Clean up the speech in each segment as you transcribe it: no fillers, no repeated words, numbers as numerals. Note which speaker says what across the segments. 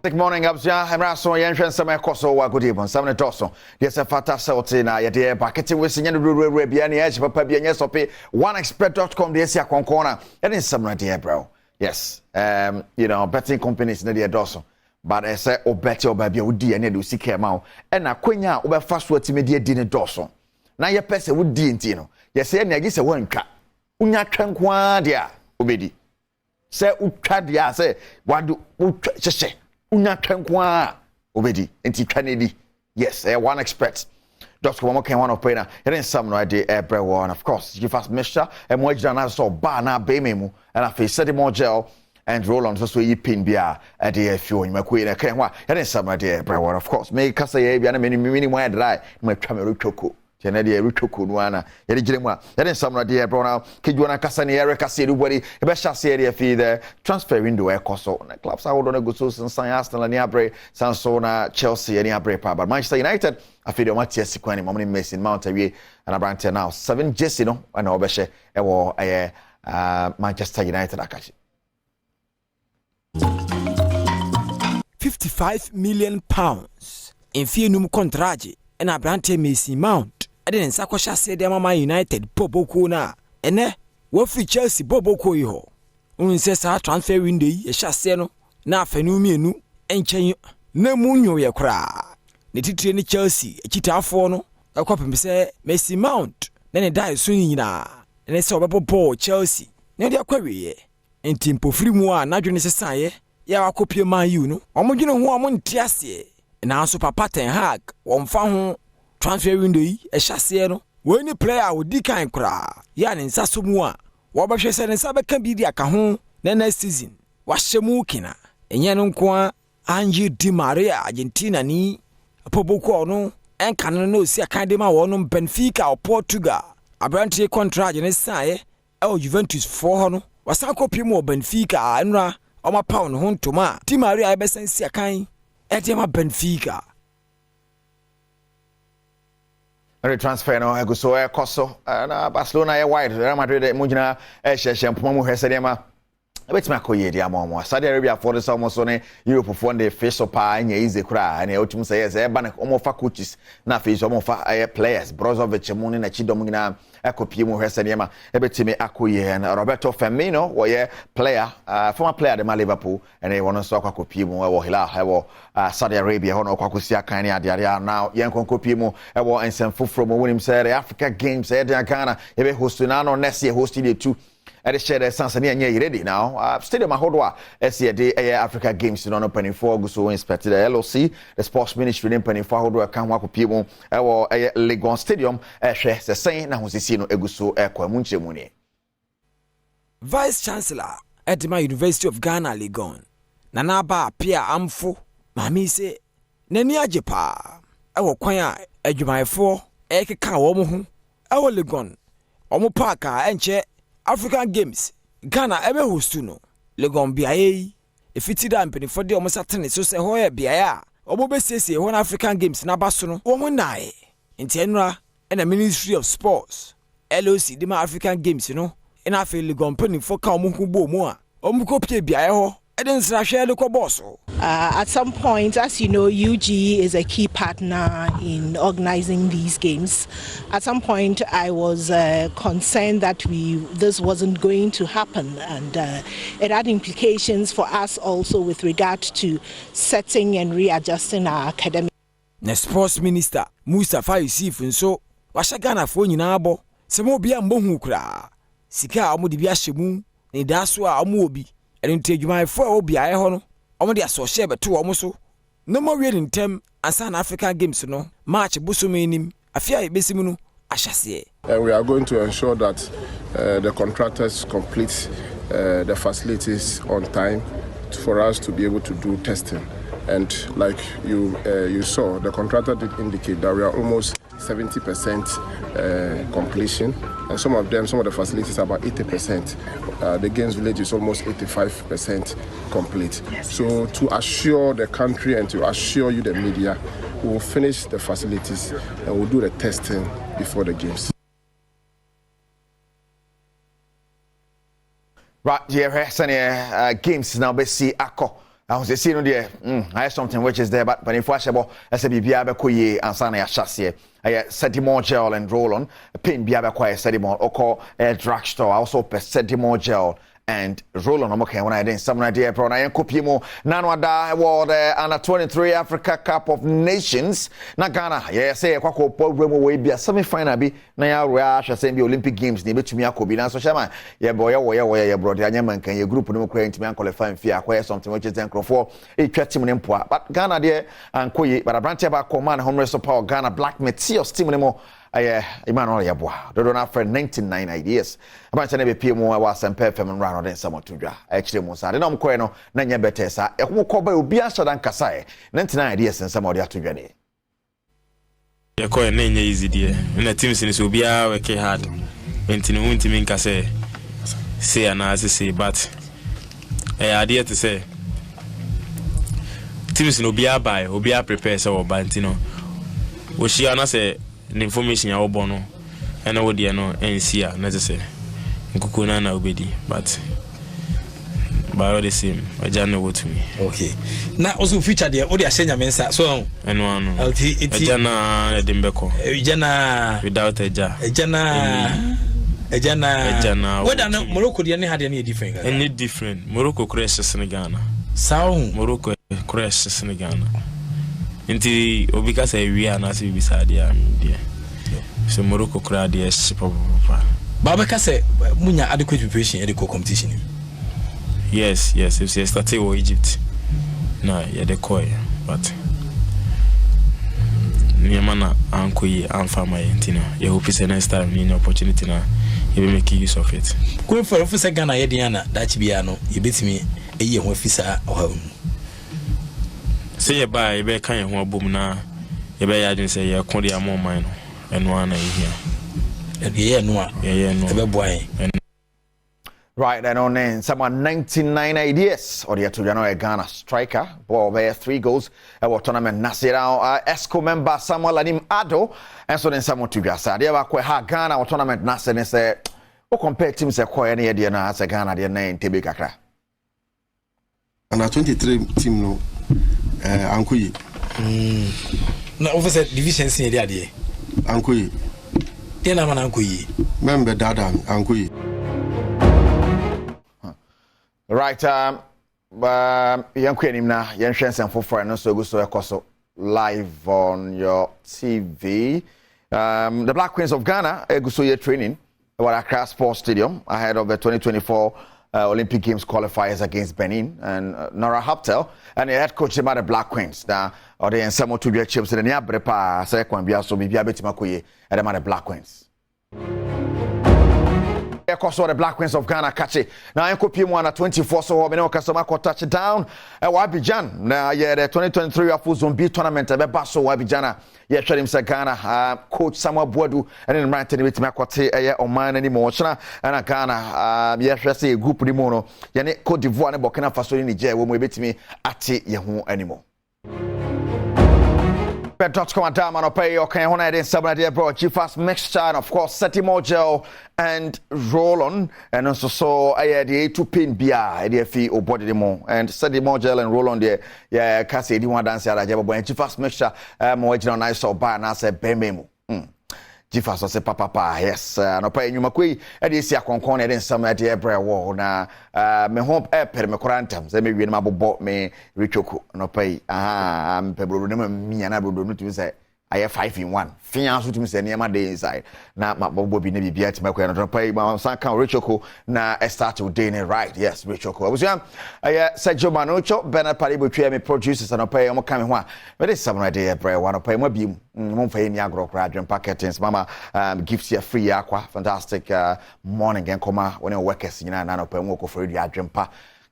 Speaker 1: Good morning, Absia. I'm Raso Yanshan Sama Koso Wagudibon, Sam Dawson. Yes, a fata Sautina, Yadia, Packet with Senior Rubiani, Edge, Papa Bianesope, OneExpert.com, the Asia Concona, and in some idea, bro. Yes, betting companies in the Dawson. But I say, oh, better, baby, would dear, and do see Camau, and a quenya over fast word to media dinner Dawson. Now your person would dintino. Yes, I guess a one cat. Unya tranquadia, obedi. Say, Utradia, say, what do say? Unya tankwa obedi enti Kennedy yes one expert Dr. Momo one of pena and some no idea everyone of course you fast mixture and more than so ba na be memu and I said more gel and roll on so you pin bia at the few in my queen and kenwa and some idea everyone of course make us say bia na mini more dry my camera choko Kennedy Rutoku Nuana, Yerigima, that is some idea, Brona, Kijuana Cassani, Erica, everybody, a best area fee there, transfer window, a coso, and clubs out on a good source and San Aston and Yabre, Sansona, Chelsea, and Yabre, but Manchester United, I feel your Matias Sequani, Mommy Mason, Mount Away, and a brand now, 7 Jessino, and Obeshe, Manchester United, Akashi.
Speaker 2: £55 million in Fienum Contragi, and a brand Mason Mount. I didn't sakosha say them Mama United Bobo na ene wo free Chelsea Bobo ko ho unse sa transfer window yi ehase no na afanu mienu enchen na munyo ye kra ne titire ni Chelsea ekitafo no akopem se Messi Mount na ne dai so nyina ne se obebo Chelsea ne dia kwawe ye entimpo free mu a na dwene sesaye ya akopie Man U no omodwene ho omontiase na so Papa Ten Hag womfa ho transfer window yi ehase no when the player would decline kra ya ne nsa so mu a wo behwe se ne nsa beka bi di aka ho na next season wahye kina enye no nko a Angie Di Maria Argentina ni poboko no enka no na osi aka de ma wo no Benfica o Portugal abrante contract ne sae e Juventus for ho no wasan kopie mu Benfica anura o ma pound ho ntoma Di Maria e besan si akan e de ma Benfica
Speaker 1: transfer no ego so ekoso na Barcelona ya wide Real Madrid mujina shempoma mu hwesedema betima koye dia momo Saudi Arabia for the summer so ne Europe for the face up anya ize kura na otum say yes e ba na omofa coaches na face omofa players Brozovic mu na chidom gina akopie mu hwesedema betimi akoye na Roberto Firmino wo ye player former player de Liverpool and he won so akopie mu wo Hilal Saudi Arabia hono kwakosi akan ne ade now yen konkopie mu wo ensem from winning say Africa Games e de Ghana e be host na no next year host the two at the share Sansania ready now stadium ahodwa the Africa Games no opening for go so inspected the LOC the sports ministry in opening for ahodwa kan wakopie mu Legon Stadium hwe se sen na hosisi no eguso ekwamu nchemu ni
Speaker 2: Vice Chancellor at the University of Ghana Legon Nana ba Pia Amfo mami se nani ajepa kwan a adwumayefo ekeka wo mo ho Legon omo park a enche African Games Ghana ebe hostu no Legon biaye efiti da mpeni for de omo satene so se ho ya biaye a omo besiesie ho na African Games na baso no wo mo nae enti enura na Ministry of Sports LOC de ma African Games no ina fe Legon mpeni for ka omo hu bo mu a omo kopie biaye ho
Speaker 3: At some point, as you know, UG is a key partner in organizing these games. At some point, I was concerned that this wasn't going to happen, and it had implications for us also with regard to setting and readjusting our academic.
Speaker 2: The Sports Minister Mustafa Yusuf nso washagana fo nyina abo semo bia mbohu kra sika amu de bia hyemu ne daso a amu obi enti adwumayefo a obi aye ho no omo de asoshe beto omo so no mo wie ntem ansa na African Games no match bosomenim afia ebesimu no ahyase.
Speaker 4: We are going to ensure that the contractors complete the facilities on time for us to be able to do testing. And like you saw, the contractor did indicate that we are almost 70% completion, and some of the facilities are about 80%. The Games Village is almost 85% complete. Yes. So to assure the country and to assure you, the media, we will finish the facilities and we'll do the testing before the Games.
Speaker 1: Right, yeah, Games now be see ako. I was saying, dear, I have something which is there, but if I say, I said, Biabe Koye and Sana Chassis, I Sedimore gel and roll on, a pin Biabe Koye Sedimore, or call a drugstore, also Sedimore gel. And roll on okay when I didn't some idea pro na Kopimo Nanwada Award under 23 Africa Cup of Nations na Ghana say kwako program we bia semi final bi na ya ruasha say bi Olympic Games ni betumi akobi na so shama ye boy ye bro de anyama kan ye group no kra ntimi qualify mfia akoye something which is then crofo e twa team ne mpoa but Ghana there ankoyi but abrantia ba command home rest of power Ghana Black Meteors team ne mo Emmanuel Yabwa, do not for 99 ideas. About to be PMO was and perfect and round in some to draw. Actually, Mosa, the nom Queno, Nanya Betesa, a who call by Ubiasa than Kasai, 99 ideas and some of the other together.
Speaker 5: You're quite name easy, dear, and the team since Ubia work hard. When Tinwin Minka say, and as I say, but I idea to say, teams in Ubia buy, Ubia prepares our bantino. Was she an say? The information ya obono and what they no NCA necessary nkukuna na obedi but all the same I just know what to me.
Speaker 6: Okay, now also feature there all the asenya mensa so
Speaker 5: and one ejana edembeko
Speaker 6: ejana
Speaker 5: without ejana
Speaker 6: whether no Morocco dey had any different Morocco crashes in Ghana Morocco crashes in Ghana. Inti obika say we are not beside there. So Morocco crowd yes papa. Baba ka say munya adequate preparation at the competition.
Speaker 5: Yes, if they started with Egypt. No, yeah the koi but Niamana ankoyi amfama yentina. You hope it's the next time ni opportunity na you will make use of it.
Speaker 6: Going for officer Ghana yediana that biano you betimi eye ho officer or
Speaker 5: say by you be kan ho abom na you be yadin say you kon dia more mine and one here
Speaker 1: right then on then someone 99 ideas or the to Ghana striker ball there 3 goals our tournament Nasira ESCO member Samuel Anim Adom and so then someone to Gasa they were ha Ghana our tournament Nasir say o compare teams say quite any idea na as Ghana they na Ntebe kakra
Speaker 4: under 23 team no Ankoyi.
Speaker 6: Na officer division senior there.
Speaker 4: Ankoyi.
Speaker 6: Tena man Ankoyi.
Speaker 4: Member Dada Ankoyi.
Speaker 1: Right yankwani na yenhwensen for no so go so ekoso live on your TV. The Black Queens of Ghana go so your training at Accra Sports Stadium ahead of the 2024 Olympic Games qualifiers against Benin and Nora Haptel and the head coach about the Black Queens. Now, or they and some to be chips in the Brepa, second Bia, so maybe a bit Makoye and the Black Queens. Of course, the Black Queens of Ghana catch it. Now, I copy one at 24, so we know customer touchdown. Wabijan, now, yeah, the 2023 Afuzon B tournament, a Basso Wabijana. Yeah, showed him Ghana, coach Samuel Boadu, and then Rantin with Makote, or mine anymore. And Ghana, yeah, say a group Limono, Yane Cote d'Ivoire, and Burkina Faso in Niger, when we beat me at Yahoo anymore. Bet.com and Dam and pay your can one somebody brought you fast mixture and of course Setimo gel and roll on and also so the 2 pin beer the fee or body demo and Setimo gel and roll on there yeah Cassie you want dance at Jabo and fast mixture more nice or bar and I said Bememo. Jifas was a papa, yes, no pay you McQuay, and you see a concon in some idea bread wall now. Me home air per me quarantams, they may be my bought me Richoku, no pay. I'm Pebble, remember me and I would do say, I have 5 in 1. Fiance to me say near my day inside. Now, my bob will be maybe at my quarantine, pay my son count Richoku. Now, I start to day right, yes, Richoku. I was young. I said Joe Manucho, Bernard Paribu, me producers and I pay I'm coming one. But it's some idea bread, one pay my beam. Won't pay any agro graduate packetings. Mama gives you a free aqua. Fantastic morning and come when you work as you know, nano pay more for the adrenaline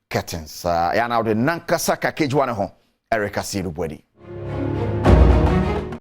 Speaker 1: packetings. I now the Nankasaka cage one home. Erica Sidu Bwedi.